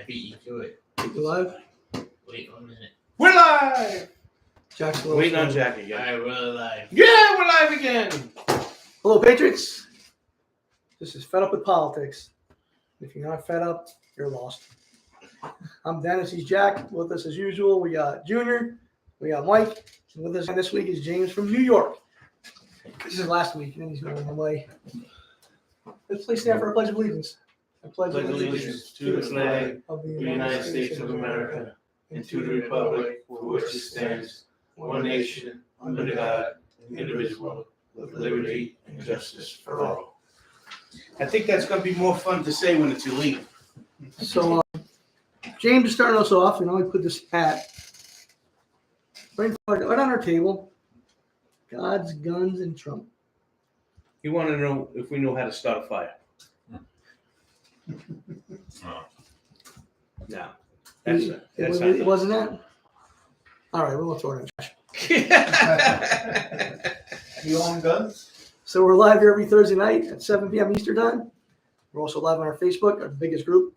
beat you to it. You live? Wait 1 minute. We're live! Jack's Waiting on Jack again. Alright, we're live. Yeah, we're live again! Hello, Patriots. This is Fed Up with Politics. If you're not fed up, you're lost. I'm Dennis. He's Jack. With us as usual, we got Junior. We got Mike. And with us this week is James from New York. This is last week, and then he's going away. Let's please stand for a pledge of allegiance. I pledge Allegiance to the flag of of the United States of America and to the republic for which it stands, one nation, under God, indivisible, with liberty and justice for all. I think that's going to be more fun to say when it's illegal. So, James is starting us off. We put this hat right on our table. God's, guns, and Trump. You want to know if we know how to start a fire? No. It wasn't that? All right, we'll throw it in the trash. You own guns? So we're live here every Thursday night at 7 p.m. Eastern Time. We're also live on our Facebook, our biggest group.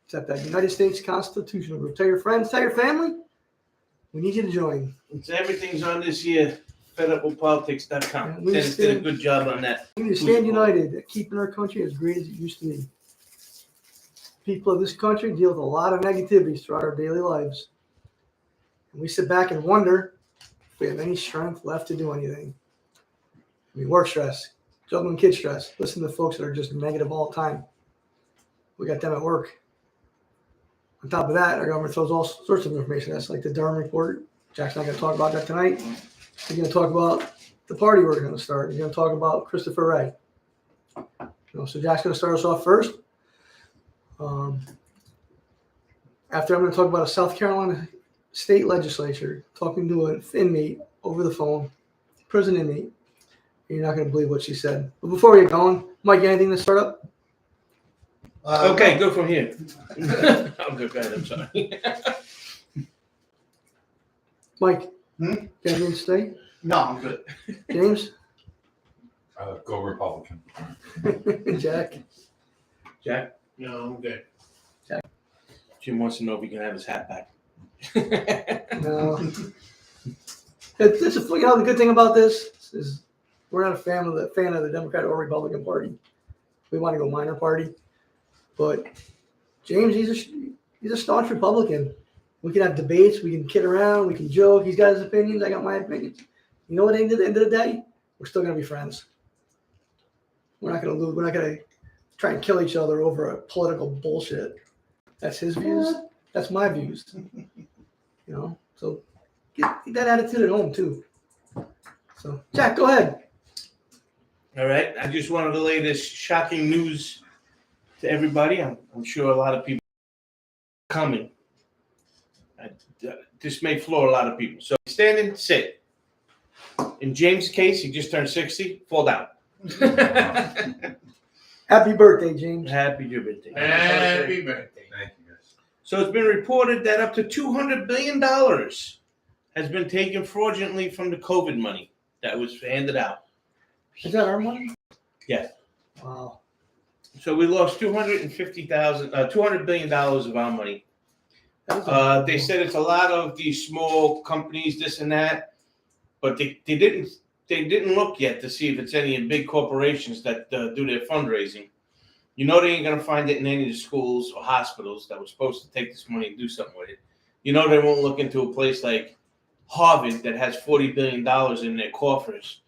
It's at the United States Constitutional Group. Tell your friends, tell your family. We need you to join. Everything's on this year, fedupwithpolitics.com. Dennis did a good job on that. We need to stand united at keeping our country as great as it used to be. People of this country deal with a lot of negativities throughout our daily lives. And we sit back and wonder if we have any strength left to do anything. I mean, work stress, juggling kid stress. Listen to folks that are just negative all the time. We got them at work. On top of that, our government throws all sorts of information. That's like the Durham report. Jack's not going to talk about that tonight. He's going to talk about the party we're going to start. He's going to talk about Christopher Wray. So Jack's going to start us off first. After, I'm going to talk about a South Carolina state legislature talking to an inmate over the phone, prison inmate. You're not going to believe what she said. But before we get going, Mike, anything to start up? Okay, go from here. I'm good, guys. I'm sorry. Mike, you got anything to say? No, I'm good. James? Go Republican. Jack? Jack? No, I'm good. Jim wants to know if he can have his hat back. No. It's the good thing about this is we're not a fan of the Democrat or Republican Party. We want to go minor party. But James, he's a staunch Republican. We can have debates. We can kid around. We can joke. He's got his opinions. I got my opinions. You know what? At the end of the day, we're still going to be friends. We're not going to lose. We're not going to try and kill each other over a political bullshit. That's his views. That's my views. So get that attitude at home too. So Jack, go ahead. All right. I just wanted to lay this shocking news to everybody. I'm sure a lot of people are coming. This may floor a lot of people. So standing, sit. In James' case, he just turned 60. Fall down. Happy birthday, James. Happy birthday. Happy birthday. Thank you, guys. So it's been reported that up to $200 billion has been taken fraudulently from the COVID money that was handed out. Is that our money? Yeah. Wow. So we lost $200 billion of our money. They said it's a lot of these small companies, this and that, but they didn't look yet to see if it's any big corporations that do their fundraising. They ain't gonna find it in any of the schools or hospitals that were supposed to take this money and do something with it. They won't look into a place like Harvard that has $40 billion in their coffers,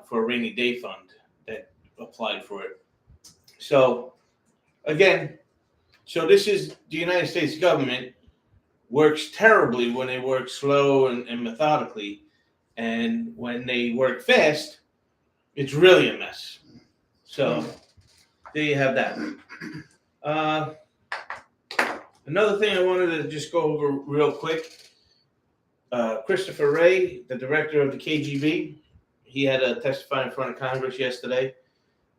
for a rainy day fund that applied for it. So, again, this is the United States government works terribly when they work slow and methodically. And when they work fast, it's really a mess. So, there you have that. Another thing I wanted to just go over real quick. Christopher Wray, the director of the KGB, he had to testify in front of Congress yesterday.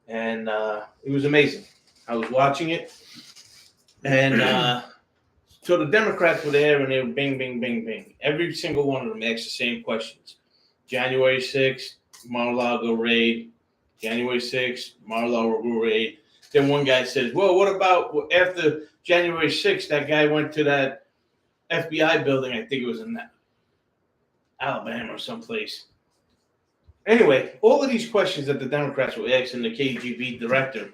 And it was amazing. I was watching it. And so the Democrats were there and they were bing, bing, bing, bing. Every single one of them asked the same questions. January 6th, Mar-a-Lago raid. January 6th, Mar-a-Lago raid. then one guy says, well, what about after January 6th, that guy went to that FBI building, I think it was in Alabama or someplace. Anyway, all of these questions that the Democrats were asking the KGB director,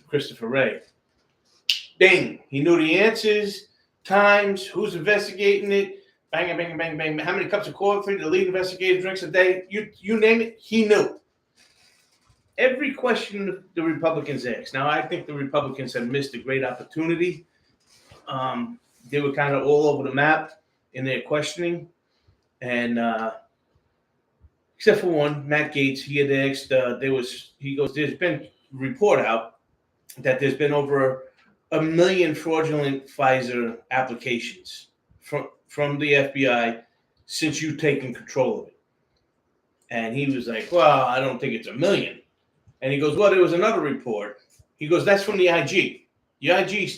Christopher Wray, bing, he knew the answers, times, who's investigating it, bang, bang, bang, bang, how many cups of coffee the lead investigator drinks a day, you name it, he knew. Every question the Republicans asked. Now, I think the Republicans have missed a great opportunity. They were kind of all over the map in their questioning. And except for one, Matt Gaetz, he had asked, he goes, there's been a report out that there's been over 1 million fraudulent Pfizer applications from the FBI since you've taken control of it. And he was like, well, I don't think it's 1 million. And he goes, well, there was another report. He goes, that's from the IG. The IG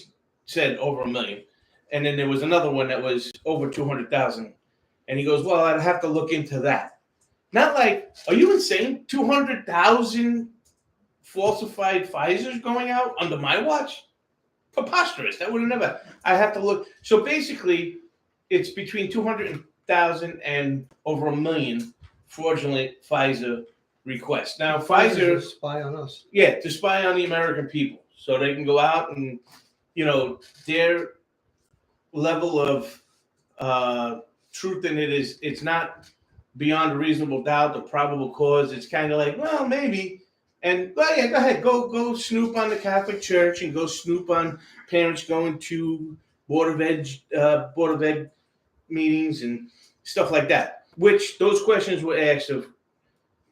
said over 1 million. And then there was another one that was over 200,000. And he goes, well, I'd have to look into that. Not like, are you insane? 200,000 falsified Pfizers going out under my watch? Preposterous. That would have never. I have to look. So basically, it's between 200,000 and over 1 million fraudulent Pfizer requests. Now, Pfizer spy on us. Yeah, to spy on the American people, so they can go out and, their level of truth in it is, it's not beyond a reasonable doubt, the probable cause. It's kind of like, well, maybe. And well, yeah, go ahead, go snoop on the Catholic Church and go snoop on parents going to Board of Ed meetings and stuff like that. Which those questions were asked of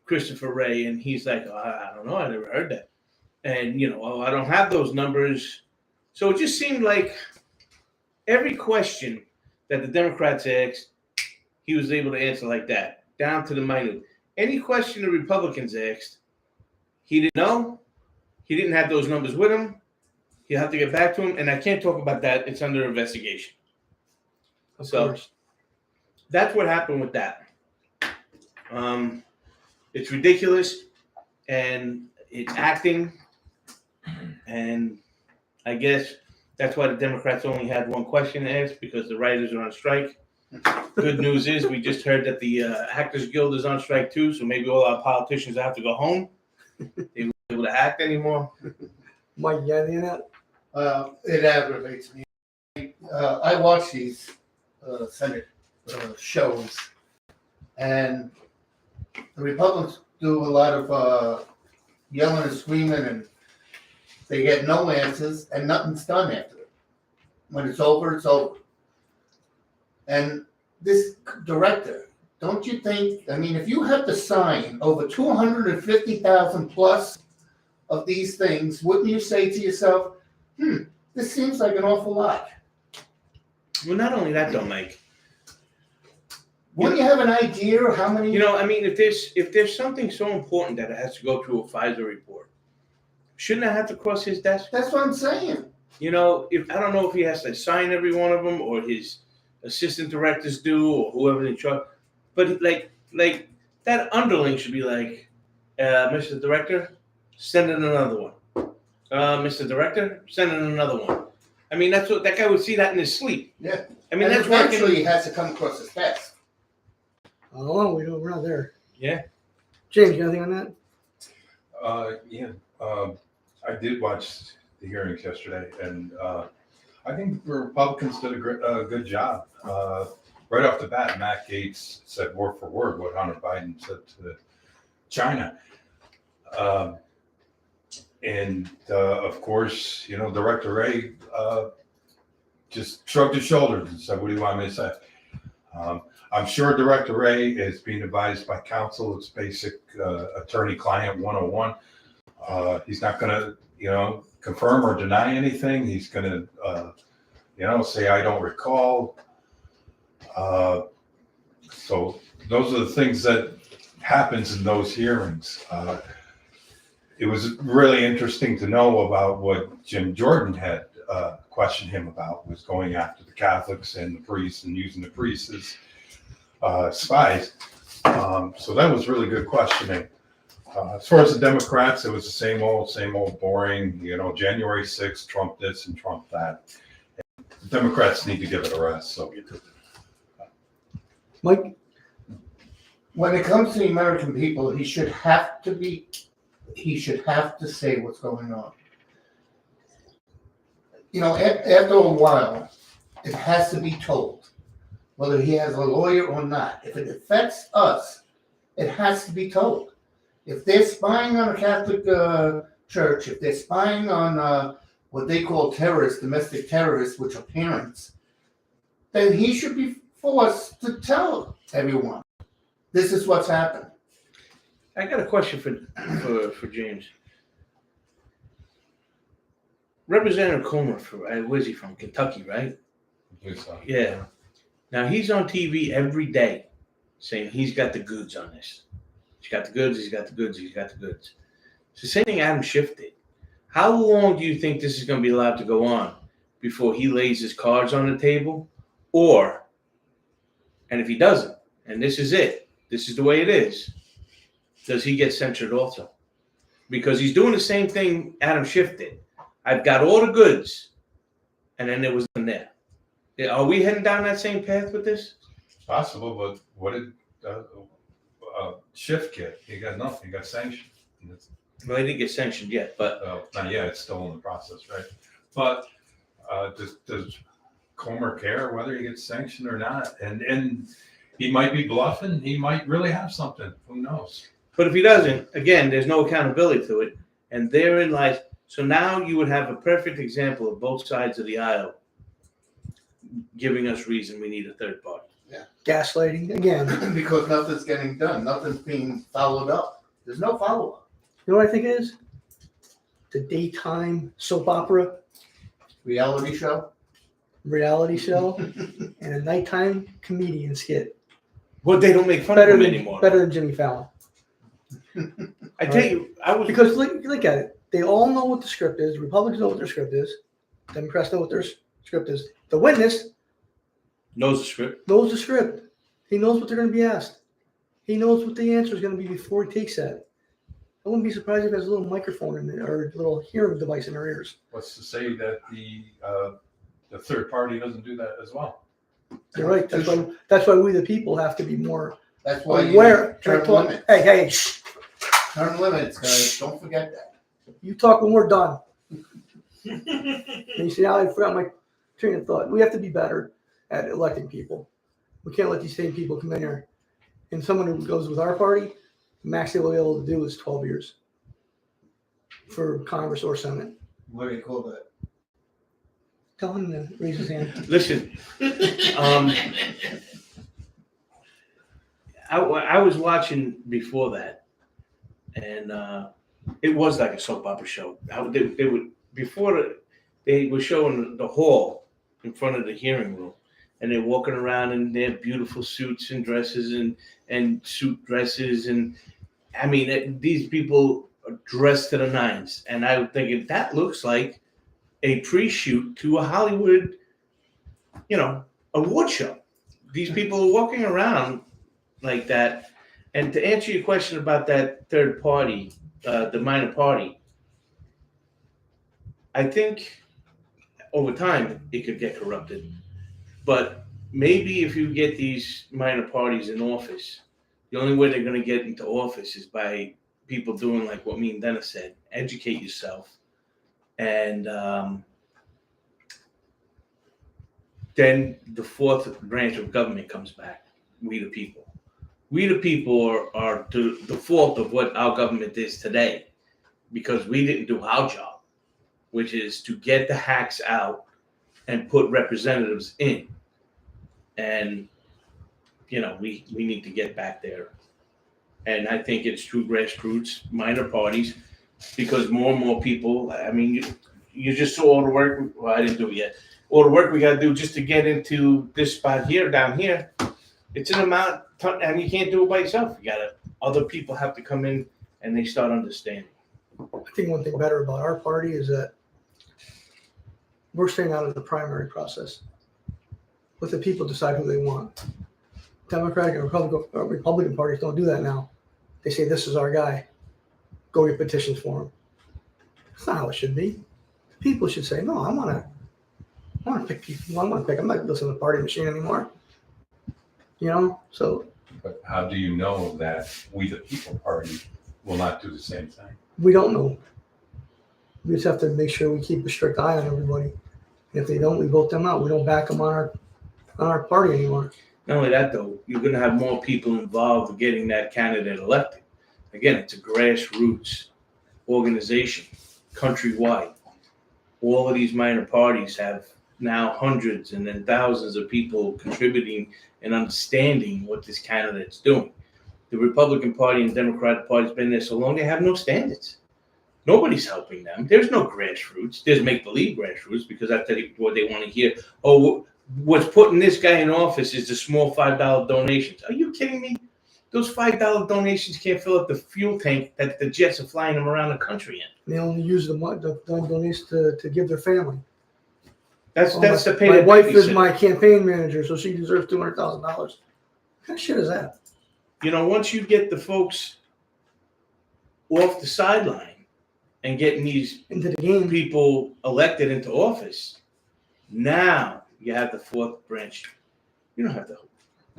Christopher Wray, and he's like, oh, I don't know, I never heard that. And I don't have those numbers. So it just seemed like every question that the Democrats asked, he was able to answer like that, down to the minute. Any question the Republicans asked, he didn't know. He didn't have those numbers with him. He'll have to get back to him. And I can't talk about that. It's under investigation. Of So course. that's what happened with that. It's ridiculous, and it's acting. And I guess that's why the Democrats only had one question to ask, because the writers are on strike. Good news is we just heard that the Actors Guild is on strike too, so maybe all our politicians have to go home. They won't be able to act anymore. Mike, you got anything on that? It aggravates me. I watch these Senate shows, and the Republicans do a lot of yelling and screaming, and they get no answers, and nothing's done after it. When it's over, it's over. And this director, don't you think, if you have to sign over 250,000 plus of these things, wouldn't you say to yourself, this seems like an awful lot? Well, not only that though, Mike. Wouldn't you have an idea of how many? If there's something so important that it has to go through a Pfizer report, shouldn't that have to cross his desk? That's what I'm saying. If I don't know if he has to sign every one of them, or his assistant directors do, or whoever's in charge. But like that underling should be like, Mr. Director, send in another one. Mr. Director, send in another one. That's what that guy would see that in his sleep. Yeah. And that's eventually he has to come across his desk. I don't know. We're not there. Yeah. James, you got anything on that? I did watch the hearings yesterday, and I think the Republicans did a good job. Right off the bat, Matt Gaetz said word for word what Hunter Biden said to China. And of course, Director Wray just shrugged his shoulders and said, what do you want me to say? I'm sure Director Wray is being advised by counsel. It's basic attorney-client 101. He's not going to, confirm or deny anything. He's going to, say, I don't recall. So those are the things that happens in those hearings. It was really interesting to know about what Jim Jordan had questioned him about, was going after the Catholics and the priests and using the priests as spies. So that was really good questioning. As far as the Democrats, it was the same old boring, January 6th, Trump this and Trump that. The Democrats need to give it a rest, so. Mike, When it comes to the American people, he should have to say what's going on. After a while, it has to be told, whether he has a lawyer or not. If it affects us, it has to be told. If they're spying on a Catholic church, if they're spying on what they call terrorists, domestic terrorists, which are parents, then he should be forced to tell everyone, this is what's happened. I got a question for James. Representative Comer, where's he from? Kentucky, right? Yeah. Now he's on TV every day saying he's got the goods on this. He's got the goods, he's got the goods, he's got the goods. It's the same thing Adam Schiff did. How long do you think this is going to be allowed to go on before he lays his cards on the table? And if he doesn't, and this is it, this is the way it is, does he get censured also? Because he's doing the same thing Adam Schiff did. I've got all the goods, and then there was none there. Are we heading down that same path with this? It's possible, but what did Schiff get? He got nothing. He got sanctioned. Well, he didn't get sanctioned yet, but Not yet. It's still in the process, right? But does Comer care whether he gets sanctioned or not? And he might be bluffing. He might really have something. Who knows? But if he doesn't, again, there's no accountability to it. And therein lies. So now you would have a perfect example of both sides of the aisle giving us reason we need a third party. gaslighting again. Because nothing's getting done. Nothing's being followed up. There's no follow-up. You know what I think it is? The daytime soap opera, Reality show? reality show, and a nighttime comedian skit. Well, they don't make fun Better of him than, anymore. better than Jimmy Fallon. I tell you, I was Because look at it. They all know what the script is. Republicans know what their script is. Democrats know what their script is. The witness knows the script. knows the script. He knows what they're going to be asked. He knows what the answer is going to be before he takes that. I wouldn't be surprised if he has a little microphone in there or a little hearing device in their ears. What's to say that the third party doesn't do that as well? You're right. That's why we the people have to be more That's why aware. you turn limits. Hey, shh. Turn limits, guys. Don't forget that. You talk when we're done. And you see, now I forgot my train of thought. We have to be better at electing people. We can't let these same people come in here. And someone who goes with our party, the max they will be able to do is 12 years for Congress or Senate. What do you call that? Tell him to raise his hand. Listen, I was watching before that, and it was like a soap opera show. They would they were showing the hall in front of the hearing room, and they're walking around in their beautiful suits and dresses and suit dresses, and I mean these people are dressed to the nines, and I was thinking that looks like a pre-shoot to a Hollywood, award show. These people are walking around like that. And to answer your question about that third party, the minor party, I think over time it could get corrupted. But maybe if you get these minor parties in office, the only way they're going to get into office is by people doing like what me and Dennis said, educate yourself. And then the fourth branch of government comes back, we the people. We the people are to the fault of what our government is today because we didn't do our job, which is to get the hacks out and put representatives in. And, we need to get back there. And I think it's through grassroots, minor parties, because more and more people, I mean, you just saw all the work. Well, I didn't do it yet. All the work we got to do just to get into this spot here, down here. It's an amount, and you can't do it by yourself. Other people have to come in and they start understanding. I think one thing better about our party is that we're staying out of the primary process. Let the people decide who they want. Democratic and Republican parties don't do that now. They say, this is our guy. go get petitions for them. That's not how it should be. People should say, no, I want to pick people. I want to pick. I'm not listening to the party machine anymore. You know, so But how do you know that we the people party will not do the same thing? we don't know. We just have to make sure we keep a strict eye on everybody. If they don't, we vote them out. We don't back them on our party anymore. Not only that, though, you're going to have more people involved in getting that candidate elected. Again, it's a grassroots organization, countrywide. All of these minor parties have now hundreds and then thousands of people contributing and understanding what this candidate's doing. The Republican Party and Democratic Party's been there so long, they have no standards. Nobody's helping them. There's no grassroots. There's make-believe grassroots because that's what they want to hear. Oh, what's putting this guy in office is the small $5 donations. Are you kidding me? Those $5 donations can't fill up the fuel tank that the jets are flying them around the country in. They only use the donations to give their family. That's the pay. My wife is my campaign manager, so she deserves $200,000. What kind of shit is that? You know, once you get the folks off the sideline and getting these Into the game. people elected into office, now you have the fourth branch. You don't have to.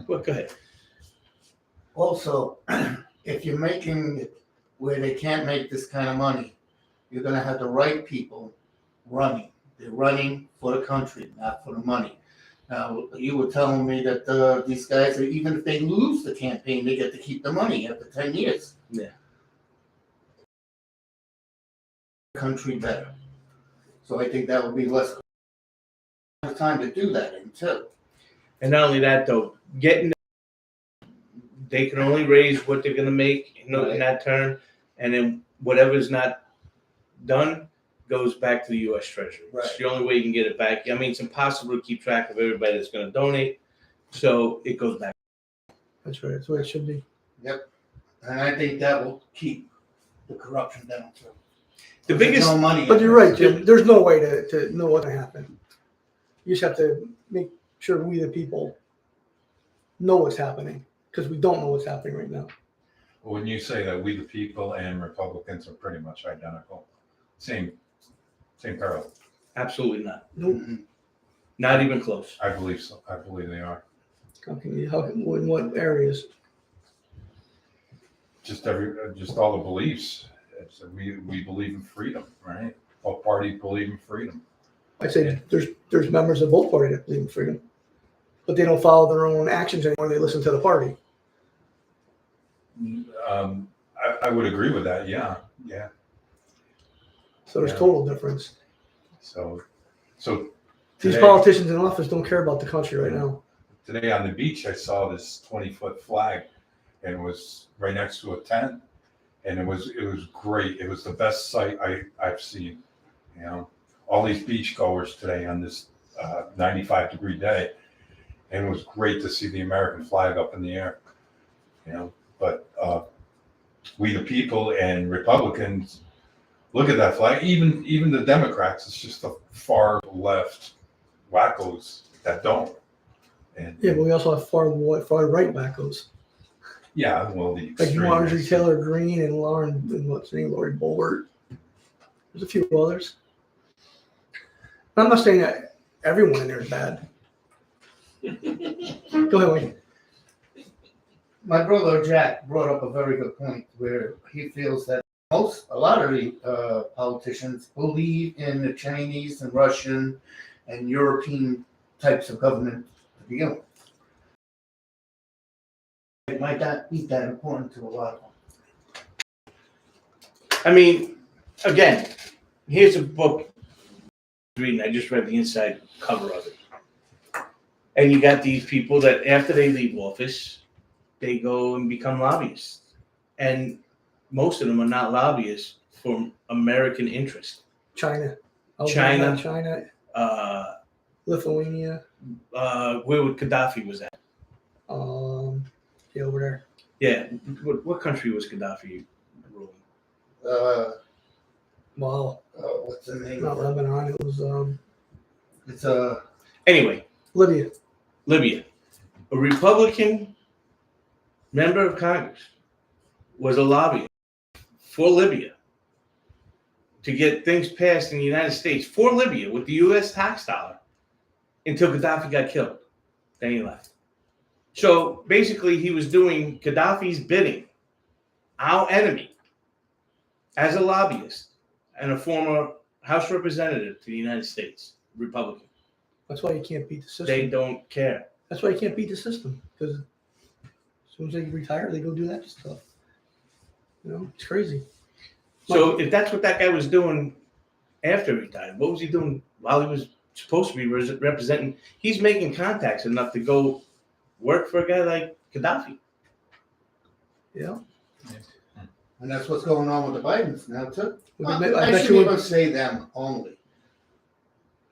Go ahead. Also, if you're making it where they can't make this kind of money, you're gonna have the right people running. They're running for the country, not for the money. Now, you were telling me that these guys, even if they lose the campaign, they get to keep the money after 10 years. Yeah. Country better. So I think that would be less time to do that in too. And not only that, though, they can only raise what they're going to make in that term, and then whatever's not done goes back to the U.S. Treasury. Right. It's the only way you can get it back. I mean, it's impossible to keep track of everybody that's going to donate, so it goes back. That's right. That's the way it should be. And I think that will keep the corruption down too. The biggest, no money. But you're right, Jim. There's no way to know what's going to happen. You just have to make sure we, the people, know what's happening because we don't know what's happening right now. When you say that we the people and Republicans are pretty much identical, same parallel. absolutely not. Nope. Mhm. Not even close. I believe so. I believe they are. In what areas? Just all the beliefs. We believe in freedom, right? All parties believe in freedom. I say there's members of both parties that believe in freedom, but they don't follow their own actions anymore. They listen to the party. I would agree with that. Yeah. So there's Yeah. total difference. So These today- politicians in office don't care about the country right now. Today on the beach, I saw this 20-foot flag, and it was right next to a tent, and it was great. It was the best sight I've seen. You know, all these beach goers today on this 95-degree day, and it was great to see the American flag up in the air. You know, but we the people and Republicans look at that flag. Even the Democrats, it's just the far left wackos that don't. And Yeah, but we also have far right wackos yeah, well, the like Marjorie extremists. Taylor Greene and Lauren and what's her name, Lori Boebert. There's a few others. I'm not saying that everyone in there is bad. Go ahead, Wayne. My brother Jack brought up a very good point where he feels that a lot of the politicians believe in the Chinese and Russian and European types of government to begin with. It might not be that important to a lot of them. I mean, again, here's a book I'm reading. I just read the inside cover of it. And you got these people that after they leave office, they go and become lobbyists. And most of them are not lobbyists for American interest. China. China. Lithuania. Where Gaddafi was at. Yeah, over there. Yeah. What country was Gaddafi ruling? Wow. What's the name? Not Lebanon. It was It's Anyway, Libya. Libya. A Republican member of Congress was a lobbyist for Libya to get things passed in the United States for Libya with the U.S. tax dollar until Gaddafi got killed. Then he left. So basically, he was doing Gaddafi's bidding, our enemy, as a lobbyist and a former House representative to the United States, Republican. That's why you can't beat the system. They don't care. That's why you can't beat the system, because as soon as they retire, they go do that stuff. You know, it's crazy. So if that's what that guy was doing after he retired, what was he doing while he was supposed to be representing? He's making contacts enough to go work for a guy like Gaddafi. Yeah. And that's what's going on with the Bidens now too. Well, Well, I I bet shouldn't you even say them only.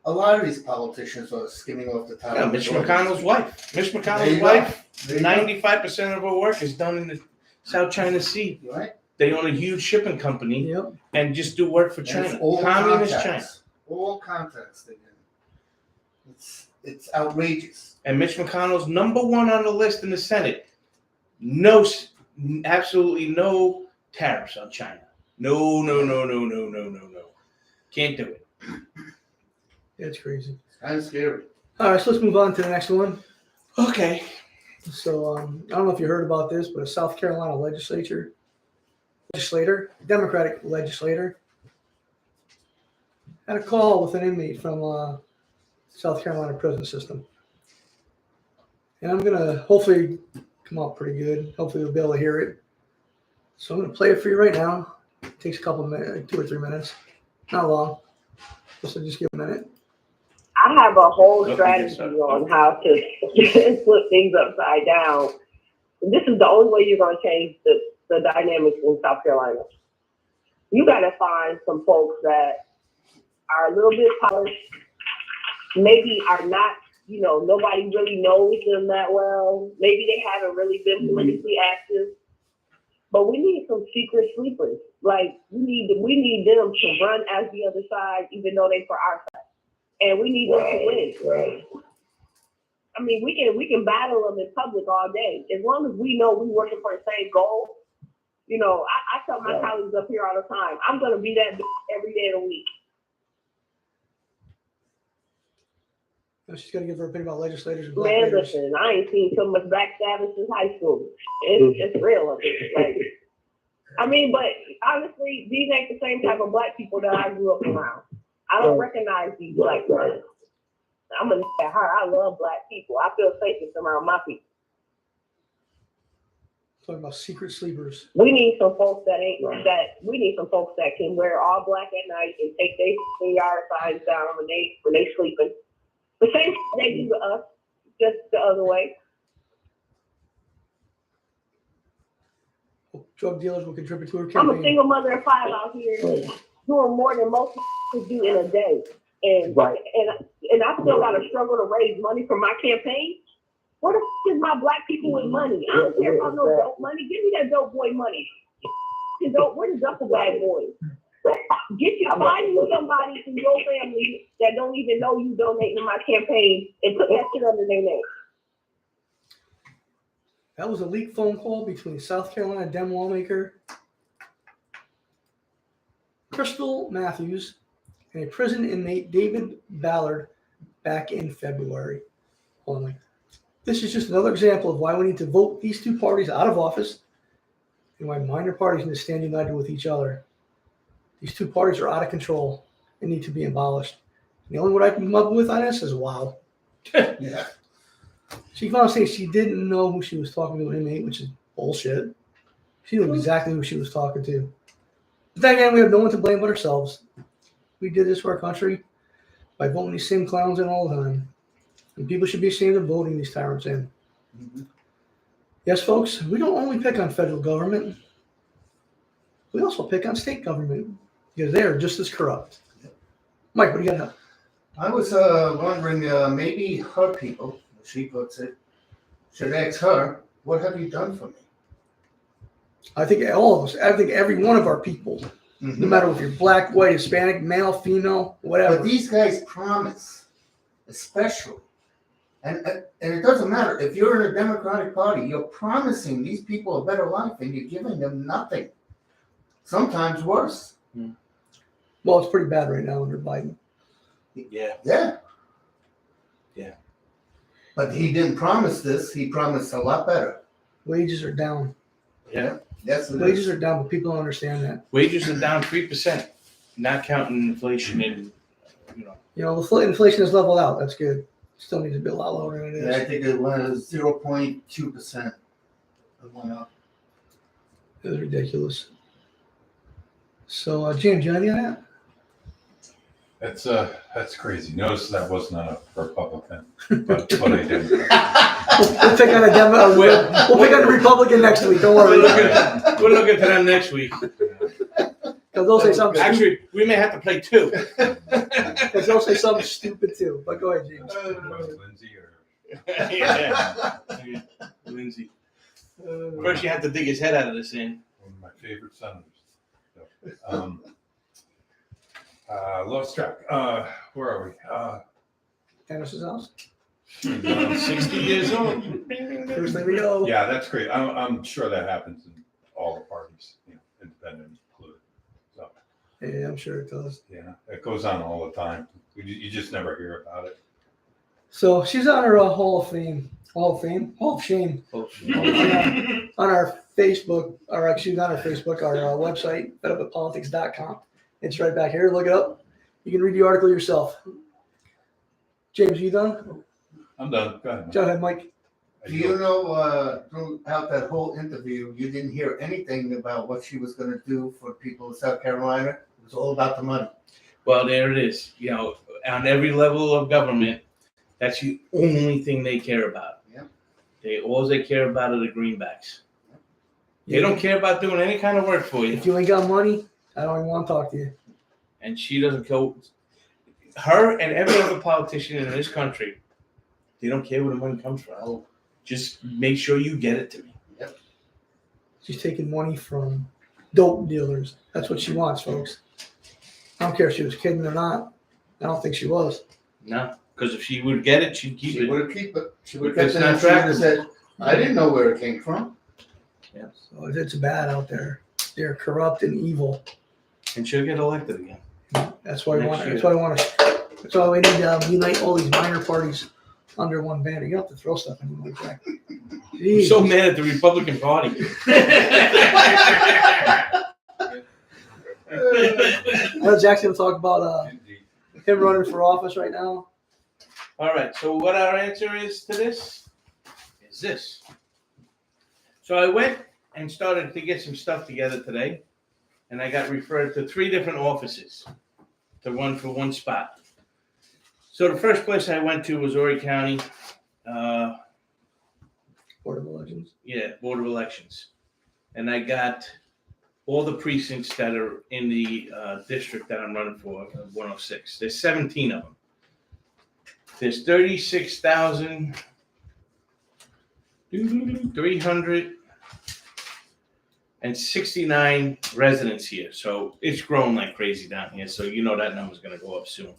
A lot of these politicians are skimming off the top. Yeah, of the Mitch surface. McConnell's wife. Mitch There McConnell's you go. wife, There you go. 95% of her work is done in the South China Sea. Right? They own a huge shipping company Yep. and just do work for And China. it's all Communist China. contacts. All contacts they get. It's outrageous. And Mitch McConnell's number one on the list in the Senate. No, absolutely no tariffs on China. No. Can't do it. Yeah, it's crazy. It's kind of scary. All right, so let's move on to the next one. Okay. So I don't know if you heard about this, but a South Carolina legislator, Democratic legislator, had a call with an inmate from South Carolina prison system. And I'm going to hopefully come out pretty good. Hopefully you'll be able to hear it. So I'm going to play it for you right now. It takes a couple minutes, 2 or 3 minutes. Not long. So just give a minute. I have a whole Look, strategy yes, on how to flip things upside down. And this is the only way you're going to change the dynamics in South Carolina. You got to find some folks that are a little bit polished, maybe are not, nobody really knows them that well. Maybe they haven't really been politically active. But we need some secret sleepers. Like we need them to run as the other side, even though they for our side. And we need them to win. Right. I mean, we can battle them in public all day. As long as we know we're working for the same goal. I tell my colleagues up here all the time, I'm going to be that bitch every day of the week. She's got to give her opinion about legislators and black Man, leaders. listen, I ain't seen so much backstabbing since high school. It's real up here. Like, I mean, but honestly, these ain't the same type of black people that I grew up around. I don't recognize these black men. I'm a at heart. I love black people. I feel safest around my people. Talking about secret sleepers. We need some folks we need some folks that can wear all black at night and take their yard signs down when they sleeping. The same they do to us, just the other way. Drug dealers will contribute to her I'm campaign. a single mother of 5 out here doing more than most people do in a day. And I still got to struggle to raise money for my campaign. Where the is my black people with money? I don't care about no dope money. Give me that dope boy money. Where the duffel bag boys? Find you somebody in your family that don't even know you donating to my campaign and put that shit under their name. That was a leaked phone call between South Carolina Dem lawmaker Crystal Matthews and a prison inmate David Ballard back in February. Only. This is just another example of why we need to vote these two parties out of office and why minor parties need to stand united with each other. These two parties are out of control and need to be abolished. And the only one I can come up with on this is wow. Yeah. She found saying she didn't know who she was talking to an inmate, which is bullshit. She knew exactly who she was talking to. But then again, we have no one to blame but ourselves. We did this for our country by voting these same clowns in all the time. And people should be ashamed of voting these tyrants in. Mhm. Yes, folks, we don't only pick on federal government. We also pick on state government because they're just as corrupt. Mike, what do you got? I was wondering, maybe her people, as she puts it, should ask her, what have you done for me? I think all of us, I think every one of our people, no matter if you're black, white, Hispanic, male, female, whatever. But these guys promise, especially, and it doesn't matter, if you're in a Democratic Party, you're promising these people a better life and you're giving them nothing. sometimes worse. Well, it's pretty bad right now under Biden. Yeah. Yeah. Yeah. But he didn't promise this. He promised a lot better. Wages are down. Yeah. Yes, it Wages is. are down, but people don't understand that. Wages are down 3%, not counting inflation and, you know. You know, the inflation has leveled out. That's good. Still needs to be a lot lower than it Yeah, I is. think it was 0.2%. It went up. It was ridiculous. So, James, you have any of that? That's crazy. Notice that was not a Republican, but a Democrat. We'll pick on a Democrat. We'll pick on the Republican next week. Don't worry. We'll look into them next week. Because they'll say something. Actually, we may have to play two. Because they'll say something stupid too. But go ahead, James. Lindsay or Yeah. Lindsay. First, you have to dig his head out of the sand. one of my favorite senators. So, lost track. Where are we? Dennis's house. 60 years old. First thing we go. Yeah, that's great. I'm sure that happens in all the parties, independent included. So, Yeah, I'm sure it does. yeah, it goes on all the time. You just never hear about it. So she's on her Hall of Fame. Hall of Fame? Hall of Shame. On our Facebook, or actually not our Facebook, our website, fedupwithpolitics.com. It's right back here. Look it up. You can read the article yourself. James, you done? I'm done. Go ahead. Go ahead, Mike. Do you know, throughout that whole interview, you didn't hear anything about what she was going to do for people of South Carolina? It was all about the money. Well, there it is. You know, on every level of government, that's the only thing they care about. Yeah. All they care about are the greenbacks. They don't care about doing any kind of work for you. If you ain't got money, I don't even want to talk to you. And she doesn't go. Her and every other politician in this country, they don't care where the money comes from. Oh. Just make sure you get it to me. She's taking money from dope dealers. That's what she wants, folks. I don't care if she was kidding or not. I don't think she was. No, because if she would get it, she'd keep She it. would keep it. She would Because get that. it's She would not have said, I didn't know where it came from. So it's bad out there. They're corrupt and evil. And she'll get elected again. That's why I Next want. year. That's why I want to. That's why we need to unite all these minor parties under one banner. You don't have to throw stuff in like that. I'm Jeez. so mad at the Republican Party. I know Jackson talk about Indeed. him running for office right now. All right, so what our answer is to this is this. So I went and started to get some stuff together today, and I got referred to 3 different offices to run for one spot. So the first place I went to was Horry County, Board of Elections. Board of Elections. And I got all the precincts that are in the district that I'm running for, 106. There's 17 of them. There's 36,369 residents here. So it's growing like crazy down here. So you know that number's going to go up soon.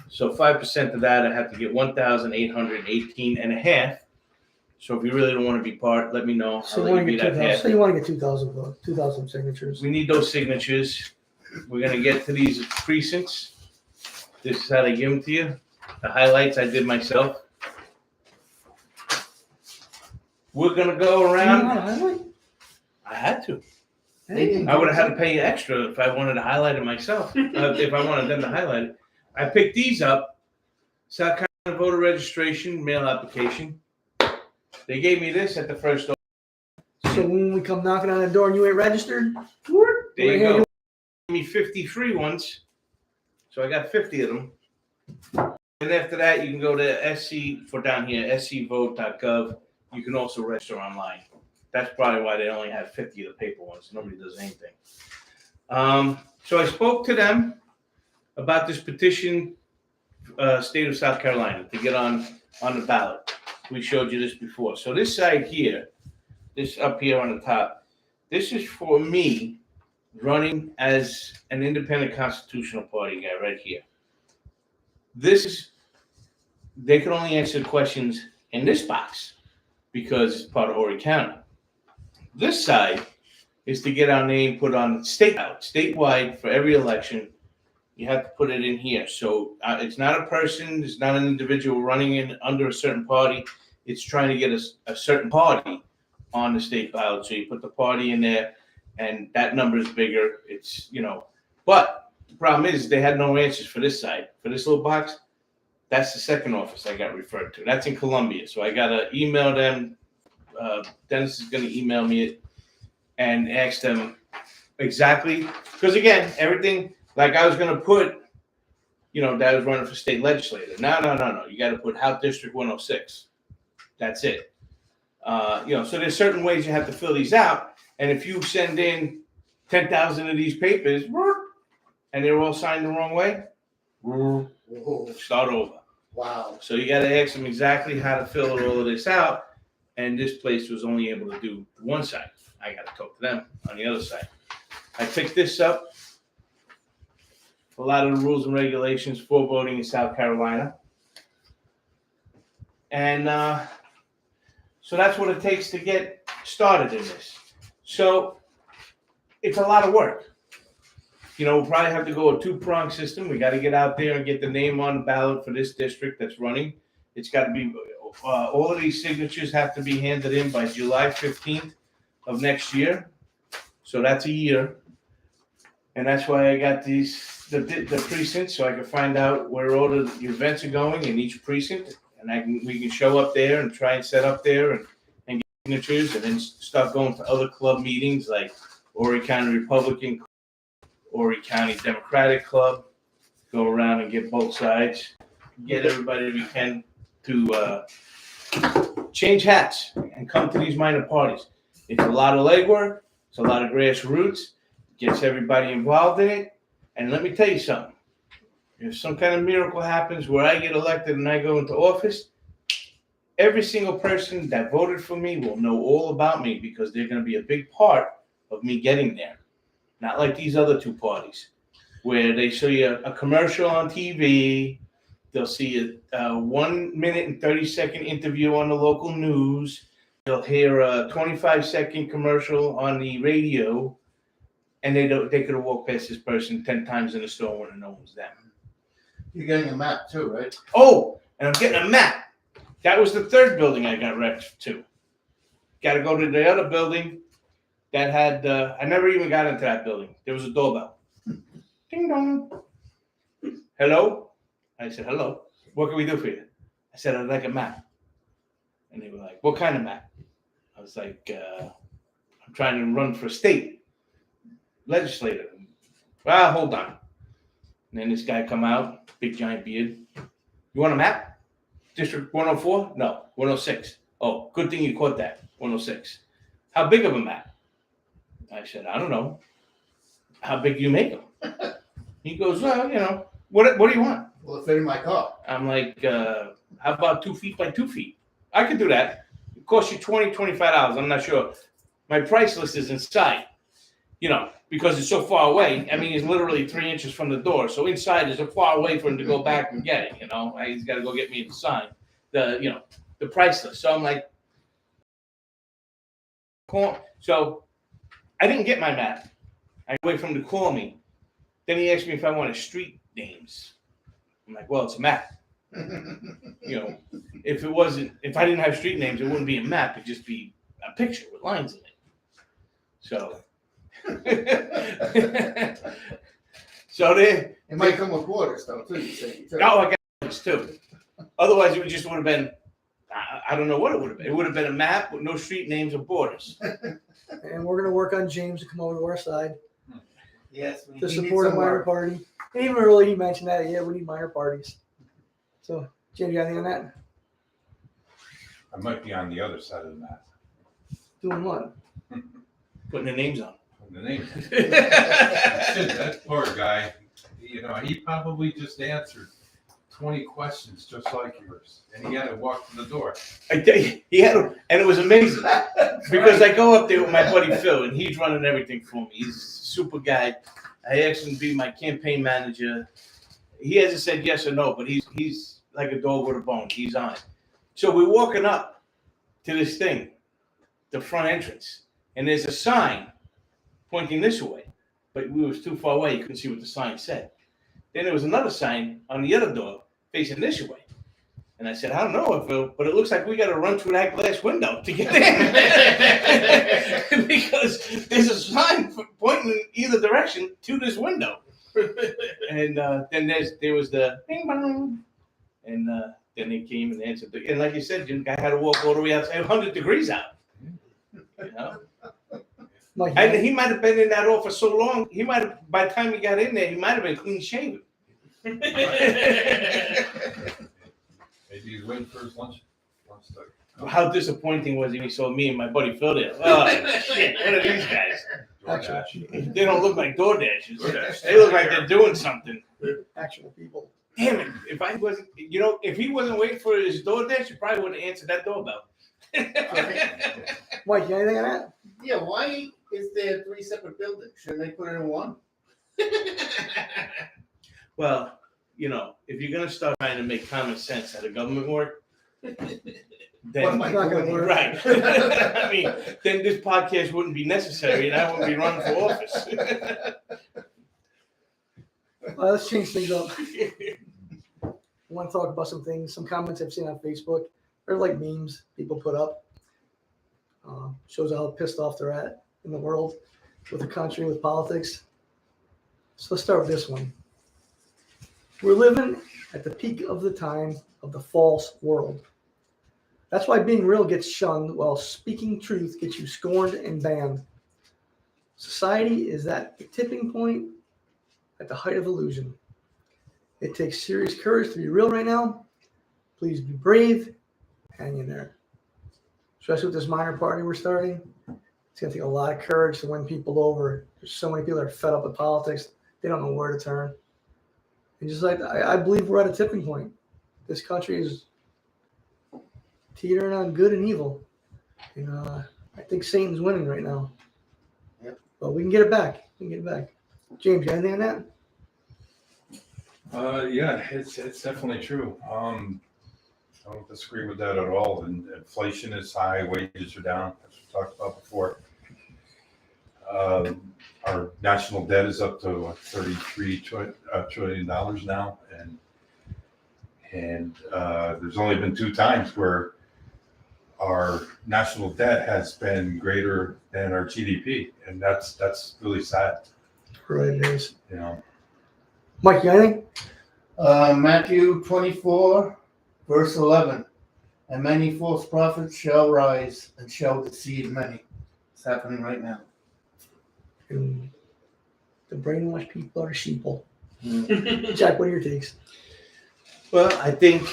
So 5% of that, I have to get 1,818 and a half. So if you really don't want to be part, let me know. So I'll you let want you to be get that 2,000. half. So you want to get 2,000 signatures. We need those signatures. We're gonna get to these precincts. This is how they give them to you. The highlights I did myself. We're gonna go You know around. how to highlight? I had to. Hey, I would have had to pay extra if I wanted to highlight it myself. If I wanted them to highlight it. I picked these up. South Carolina voter registration, mail application. They gave me this at the first. So when we come knocking on the door and you ain't registered, There you go. Give me 50 free ones. So I got 50 of them. And after that, you can go to SC for down here, scvote.gov. You can also register online. That's probably why they only have 50 of the paper ones. Nobody does anything. So I spoke to them about this petition, state of South Carolina, to get on the ballot. We showed you this before. So this side here, this up here on the top, this is for me running as an independent constitutional party guy right here. They can only answer questions in this box because it's part of Horry County. This side is to get our name put on statewide for every election. You have to put it in here. So it's not a person, it's not an individual running in under a certain party. It's trying to get a certain party on the state ballot. So you put the party in there, and that number is bigger. It's, but the problem is they had no answers for this side. For this little box, that's the second office I got referred to. That's in Columbia. So I got to email them. Dennis is going to email me it and ask them exactly. Because again, everything, like I was going to put, that I was running for state legislator. No. You got to put House District 106. That's it. So there's certain ways you have to fill these out. And if you send in 10,000 of these papers and they're all signed the wrong way, Whoa, start over. wow. So you got to ask them exactly how to fill all of this out. And this place was only able to do one side. I got to talk to them on the other side. I picked this up. A lot of the rules and regulations for voting in South Carolina. And so that's what it takes to get started in this. So it's a lot of work. We'll probably have to go a two-pronged system. We got to get out there and get the name on the ballot for this district that's running. It's got to be, all of these signatures have to be handed in by July 15th of next year. So that's a year. And that's why I got the precincts, so I can find out where all the events are going in each precinct. And we can show up there and try and set up there and get signatures, and then start going to other club meetings like Horry County Republican, Horry County Democratic Club, go around and get both sides, get everybody we can to change hats and come to these minor parties. It's a lot of legwork, it's a lot of grassroots, gets everybody involved in it. And let me tell you something. If some kind of miracle happens where I get elected and I go into office, every single person that voted for me will know all about me, because they're going to be a big part of me getting there. Not like these other two parties where they show you a commercial on TV. They'll see a 1 minute and 30-second interview on the local news. They'll hear a 25-second commercial on the radio. And they could have walked past this person 10 times in the store when no one's them. You're getting a map too, right? Oh, and I'm getting a map. That was the third building I got wrecked to. Got to go to the other building that had, I never even got into that building. There was a doorbell. Ding dong. Hello? I said, hello. What can we do for you? I said, I'd like a map. And they were like, what kind of map? I was like, I'm trying to run for state legislator. Well, hold on. And then this guy come out, big giant beard. You want a map? District 104? No, 106. Oh, good thing you caught that. 106. How big of a map? I said, I don't know. How big do you make them? He goes, well, what do you want? Will it fit in my car? I'm like, how about 2 feet by 2 feet? I could do that. It costs you $20, $25. I'm not sure. My price list is inside, because it's so far away. I mean, it's literally 3 inches from the door. So inside is a far away for him to go back and get it, He's got to go get me the sign, the price list. So I'm like, so I didn't get my map. I wait for him to call me. Then he asked me if I wanted street names. I'm like, well, it's a map. If I didn't have street names, it wouldn't be a map. It'd just be a picture with lines in it. So, It might come with quarters though, too. You say, too. Oh, I got this too. Otherwise, it would have been, I don't know what it would have been. It would have been a map with no street names or borders. And we're going to work on James to come over to our side Yes. to support a minor party. And even earlier, he mentioned that, we need minor parties. So, James, you got anything on that? I might be on the other side of the map. Doing what? Putting the names on. The name. That poor guy, he probably just answered 20 questions just like yours, and he had to walk to the door. I tell you, he had, and it was amazing because I go up there with my buddy Phil, and he's running everything for me. He's a super guy. I asked him to be my campaign manager. He hasn't said yes or no, but he's like a dog with a bone. He's on it. So we're walking up to this thing, the front entrance, and there's a sign pointing this way, but we was too far away. You couldn't see what the sign said. Then there was another sign on the other door facing this way. And I said, I don't know, but it looks like we got to run through that glass window to get in. Because there's a sign pointing in either direction to this window. And then there was the bing bong. And then they came and answered. And like you said, Jim, I had to walk all the way outside, 100 degrees out. You know? Mike, And he might have been in that office so long, by the time he got in there, he might have been clean shaven. Maybe he's waiting for his lunch time. How disappointing was it when he saw me and my buddy Phil there? Oh, shit, what are these guys? actually, They don't look like door dashes. They look like they're doing something. actual people. Damn it. If he wasn't waiting for his door dash, he probably wouldn't answer that doorbell. Mike, you got anything on that? Yeah, why is there 3 separate buildings? Shouldn't they put it in one? Well, if you're going to start trying to make common sense out of government work, What then am I doing? right. I mean, then this podcast wouldn't be necessary, and I wouldn't be running for office. Let's change things up. I want to talk about some things, some comments I've seen on Facebook. They're like memes people put up. Shows how pissed off they're at in the world, with the country, with politics. So let's start with this one. We're living at the peak of the time of the false world. That's why being real gets shunned, while speaking truth gets you scorned and banned. Society is at the tipping point, at the height of illusion. It takes serious courage to be real right now. Please be brave. Hang in there. Especially with this minor party we're starting. It's going to take a lot of courage to win people over. There's so many people that are fed up with politics. They don't know where to turn. And just like I believe we're at a tipping point. This country is teetering on good and evil. And I think Satan's winning right now. Yep. But we can get it back. James, you got anything on that? Yeah, it's definitely true. I don't disagree with that at all. And inflation is high, wages are down, as we talked about before. Our national debt is up to $33 trillion now, and there's only been 2 times where our national debt has been greater than our GDP, and that's really sad. Right, it is. Mike, you got anything? Matthew 24, verse 11. And many false prophets shall rise and shall deceive many. It's happening right now. And the brainwashed people are sheeple. Jack, what are your takes? Well, I think,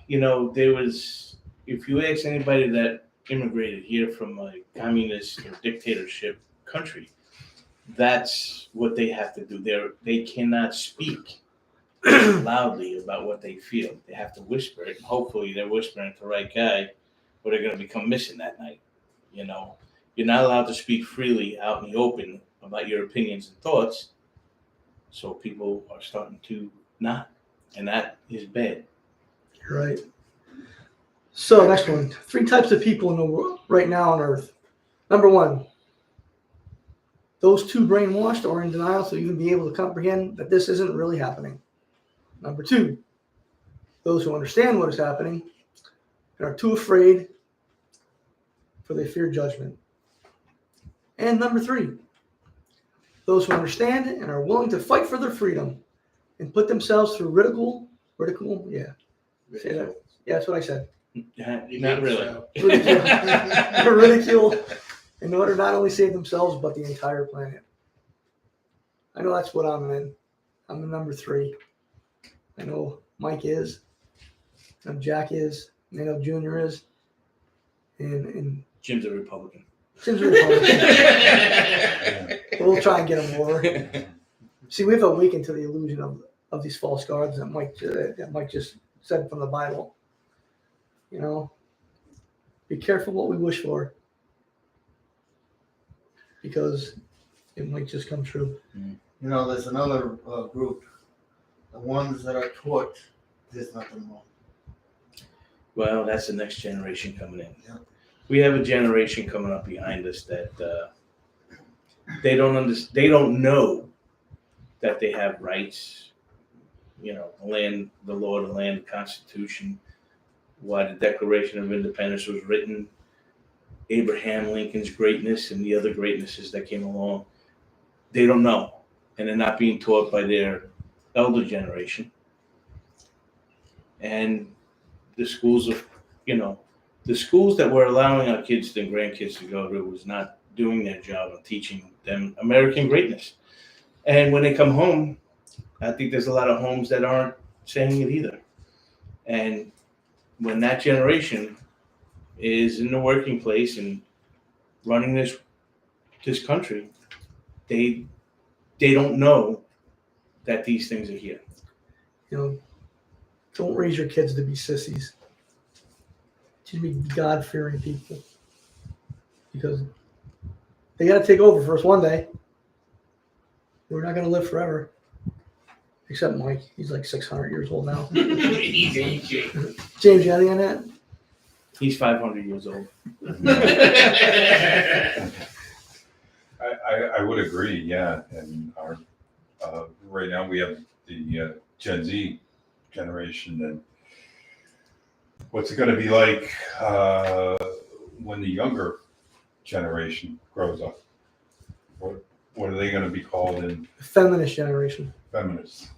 there was, if you ask anybody that immigrated here from a communist or dictatorship country, that's what they have to do. They cannot speak loudly about what they feel. They have to whisper it, and hopefully they're whispering to the right guy, or they're going to become missing that night. You're not allowed to speak freely out in the open about your opinions and thoughts, so people are starting to not, and that is bad. You're right. So next one. 3 types of people in the world right now on Earth. Number 1, those too brainwashed or in denial to even be able to comprehend that this isn't really happening. Number 2, those who understand what is happening and are too afraid, for they fear judgment. And number 3, those who understand and are willing to fight for their freedom and put themselves through ridicule, yeah. Say that. Yeah, that's what I said. Not really. Ridicule in order to not only save themselves, but the entire planet. I know that's what I'm in. I'm in number 3. I know Mike is. I know Jack is. I know Junior is. And Jim's a Republican. Jim's a Republican. We'll try and get him over. See, we've awakened to the illusion of these false gods that Mike just said from the Bible. Be careful what we wish for, because it might just come true. There's another group, the ones that are taught there's nothing wrong. Well, that's the next generation coming in. Yeah. We have a generation coming up behind us that they don't know that they have rights. You know, the land, the law, the land, the Constitution, why the Declaration of Independence was written, Abraham Lincoln's greatness and the other greatnesses that came along. They don't know, and they're not being taught by their elder generation. And the schools the schools that we're allowing our kids and grandkids to go to was not doing their job of teaching them American greatness. And when they come home, I think there's a lot of homes that aren't saying it either. And when that generation is in the working place and running this country, they don't know that these things are here. You know, don't raise your kids to be sissies. To be God-fearing people, because they got to take over for us one day. We're not going to live forever, except Mike. He's like 600 years old now. He's aging. James, you got anything on that? He's 500 years old. I would agree, yeah. And our right now we have the Gen Z generation, and what's it going to be like when the younger generation grows up? What are they going to be called in? Feminist generation. Feminists.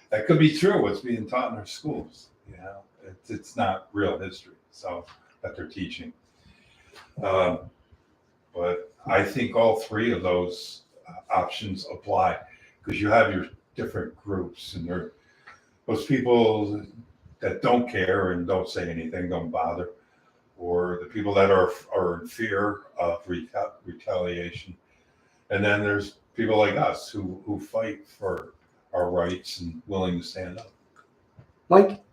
That could be true. What's being taught in our schools, you know, it's not real history, so that they're teaching. But I think all three of those options apply, because you have your different groups, and there those people that don't care and don't say anything, don't bother, or the people that are in fear of retaliation. And then there's people like us who fight for our rights and willing to stand up. Mike?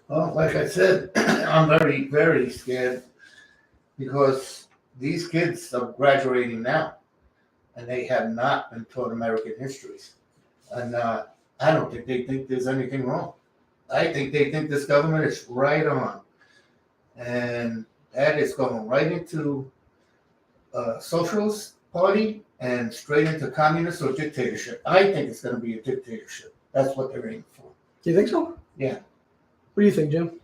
Well, like I said, I'm very, very scared because these kids are graduating now and they have not been taught American histories. And I don't think they think there's anything wrong. I think they think this government is right on. And that is going right into socialist party and straight into communist or dictatorship. I think it's going to be a dictatorship. That's what they're aiming for. Do you think so? Yeah. What do you think, Jim?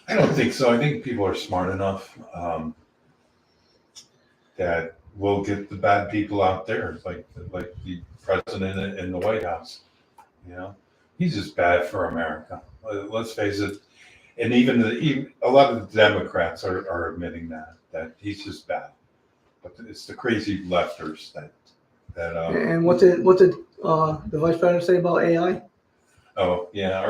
I don't think so. I think people are smart enough that we'll get the bad people out there, like the president in the White House. You know, he's just bad for America. Let's face it. And even a lot of the Democrats are admitting that he's just bad. But it's the crazy lefters that. And what did the vice president say about AI? Oh yeah,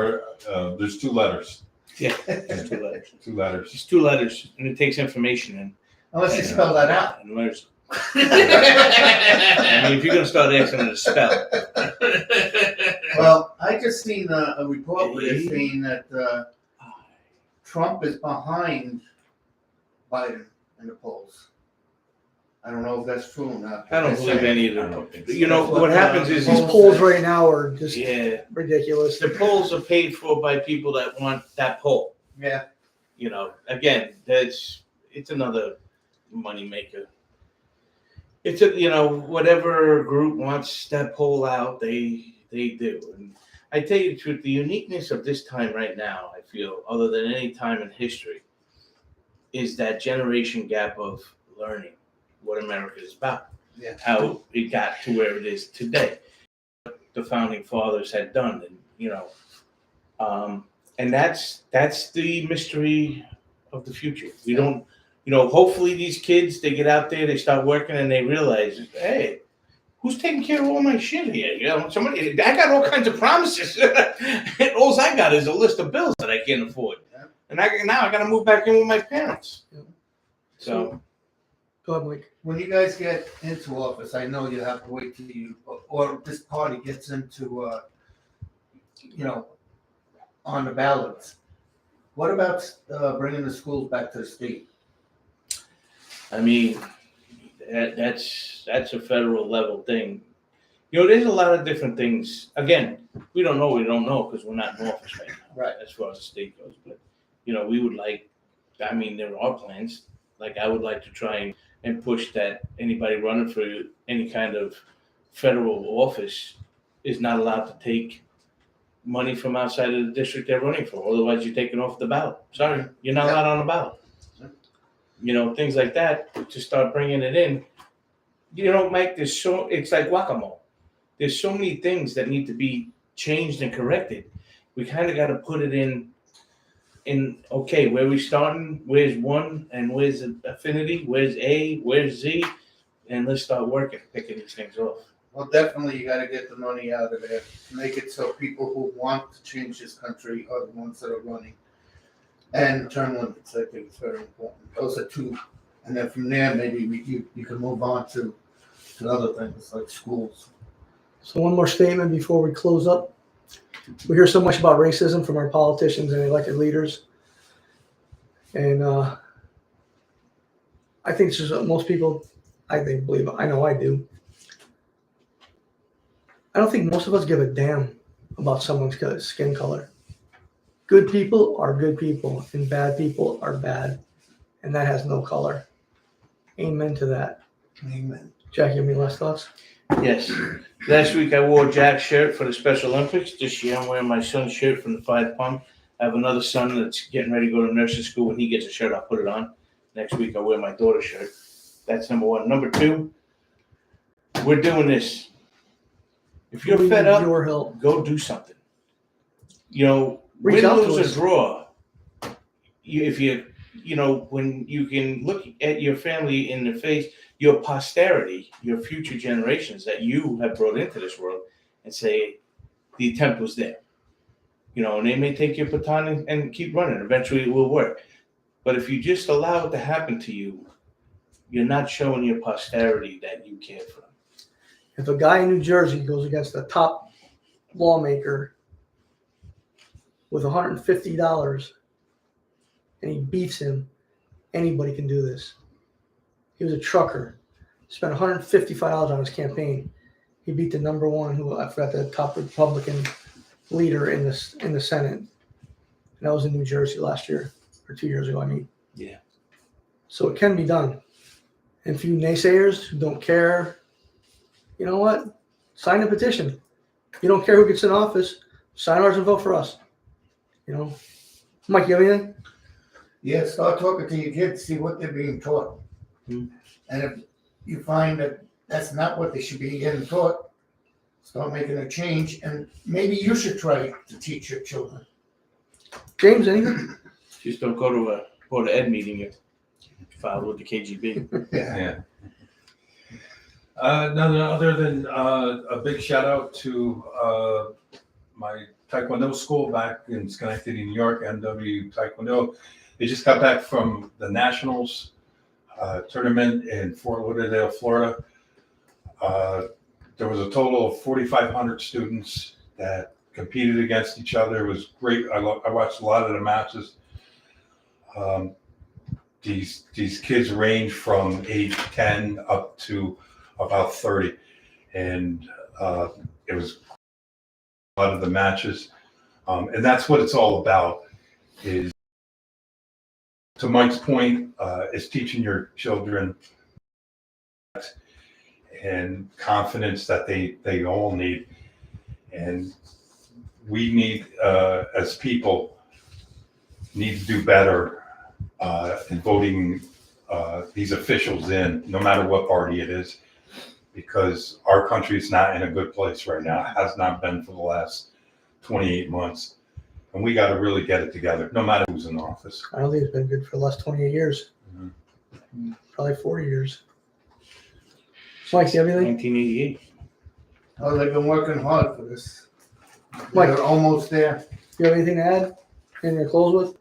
there's two letters. Yeah, it's 2 letters. 2 letters. It's 2 letters, and it takes information in. Unless you spell that out. And letters. I mean, if you're going to start asking them to spell. Well, I just seen a report where they're saying that Trump is behind Biden in the polls. I don't know if that's true or not. I don't believe any of them. think You know, what happens is These polls right now are just yeah, ridiculous. the polls are paid for by people that want that poll. Yeah. You know, again, it's another money maker. It's whatever group wants that poll out, they do. And I tell you the truth, the uniqueness of this time right now, I feel, other than any time in history, is that generation gap of learning what America is about. Yeah. How it got to where it is today. What the founding fathers had done, and and that's the mystery of the future. We don't, hopefully these kids, they get out there, they start working, and they realize, hey, who's taking care of all my shit here? Somebody, I got all kinds of promises. And all I got is a list of bills that I can't afford. Yeah. And now I got to move back in with my parents. Yeah. So, Go ahead, Mike. When you guys get into office, I know you have to wait till or this party gets into, on the ballots. What about bringing the schools back to the state? I mean, that's a federal level thing. There's a lot of different things. Again, we don't know because we're not in office right now. Right. As far as the state goes, but we would like. I mean, there are plans. Like I would like to try and and push that anybody running for any kind of federal office is not allowed to take money from outside of the district they're running for. Otherwise, you're taken off the ballot. Sorry, you're not allowed on the ballot. You know, things like that, to start bringing it in. You know, Mike, it's like whack-a-mole. There's so many things that need to be changed and corrected. We kind of got to put it in, okay, where we starting, where's one, and where's affinity, where's A, where's Z, and let's start working, picking these things off. Well, definitely you gotta get the money out of there. Make it so people who want to change this country are the ones that are running. And term limits, I think it's very important. Those are two. And then from there, maybe you can move on to other things like schools. So one more statement before we close up. We hear so much about racism from our politicians and elected leaders. And I think it's just most people, I know I do. I don't think most of us give a damn about someone's skin color. Good people are good people and bad people are bad. And that has no color. Amen to that. Amen. Jack, you have any last thoughts? Yes. Last week I wore Jack's shirt for the Special Olympics. This year I'm wearing my son's shirt from the fire department. I have another son that's getting ready to go to nursing school. When he gets a shirt, I'll put it on. Next week I'll wear my daughter's shirt. That's number one. Number two, we're doing this. If you're We fed need up, your help. go do something. You know, Reach win, out to lose, us. or draw. When you can look at your family in the face, your posterity, your future generations that you have brought into this world, and say the attempt was there. You know, and they may take your baton and keep running. Eventually it will work. But if you just allow it to happen to you, you're not showing your posterity that you care for them. If a guy in New Jersey goes against a top lawmaker with $150 and he beats him, anybody can do this. He was a trucker, spent $155 on his campaign. He beat the number one, who I forgot, the top Republican leader in the Senate. And that was in New Jersey last year, or 2 years ago, I mean. Yeah. So it can be done. And for you naysayers who don't care, you know what? Sign a petition. You don't care who gets in office, sign ours and vote for us. You know? Mike, you have anything? Yeah, start talking to your kids, see what they're being taught. Hmm. And if you find that that's not what they should be getting taught, start making a change, and maybe you should try to teach your children. James, anything? Just don't go to a Board of Ed meeting. You file with the KGB. Yeah. Nothing other than a big shout out to my Taekwondo school back in Schenectady, New York, MW Taekwondo. They just got back from the Nationals tournament in Fort Lauderdale, Florida. There was a total of 4,500 students that competed against each other. It was great. I watched a lot of the matches. These kids range from age 10 up to about 30, and it was a lot of the matches, and that's what it's all about. Is, to Mike's point, is teaching your children and confidence that they all need, and we need as people need to do better in voting these officials in, no matter what party it is, because our country is not in a good place right now. It has not been for the last 28 months. And we got to really get it together, no matter who's in office. I don't think it's been good for the last 28 years. Mm-hmm. Probably 40 years. Mike, you have anything? 1988. Oh, they've been working hard for this. Mike. They're almost there. You have anything to add? Anything to close with?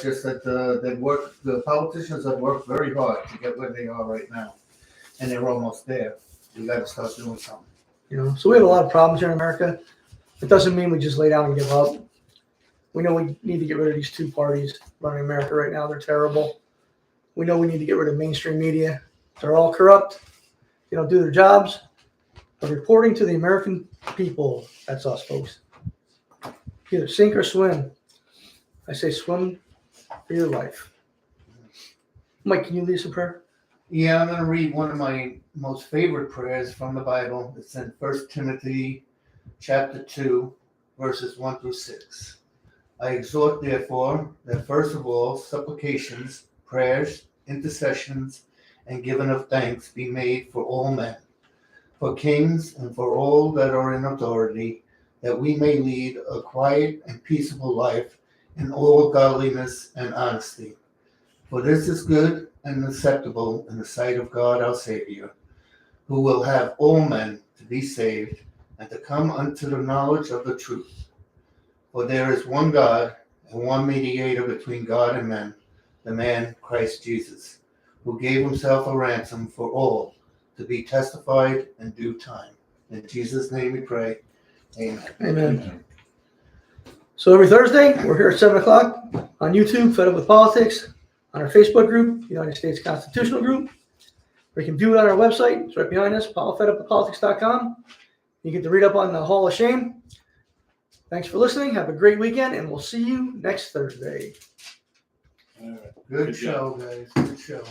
Just that the politicians have worked very hard to get where they are right now. And they're almost there. We got to start doing something. You know, so we have a lot of problems here in America. It doesn't mean we just lay down and give up. We know we need to get rid of these two parties running America right now. They're terrible. We know we need to get rid of mainstream media. They're all corrupt. They don't do their jobs. But reporting to the American people, that's us, folks. Either sink or swim. I say swim for your life. Mike, can you lead us in prayer? Yeah, I'm going to read one of my most favorite prayers from the Bible. It's in 1 Timothy chapter 2, verses 1 through 6. I exhort, therefore, that first of all, supplications, prayers, intercessions, and giving of thanks be made for all men, for kings and for all that are in authority, that we may lead a quiet and peaceable life in all godliness and honesty. For this is good and acceptable in the sight of God our Savior, who will have all men to be saved and to come unto the knowledge of the truth. For there is one God and one mediator between God and men, the man Christ Jesus, who gave himself a ransom for all, to be testified in due time. In Jesus' name we pray. Amen. Amen. So every Thursday, we're here at 7 o'clock on YouTube, Fed Up with Politics, on our Facebook group, United States Constitutional Group. Or you can view it on our website. It's right behind us, fedupwithpolitics.com. You get to read up on the Hall of Shame. Thanks for listening. Have a great weekend, and we'll see you next Thursday. Good Good show, guys. Good show.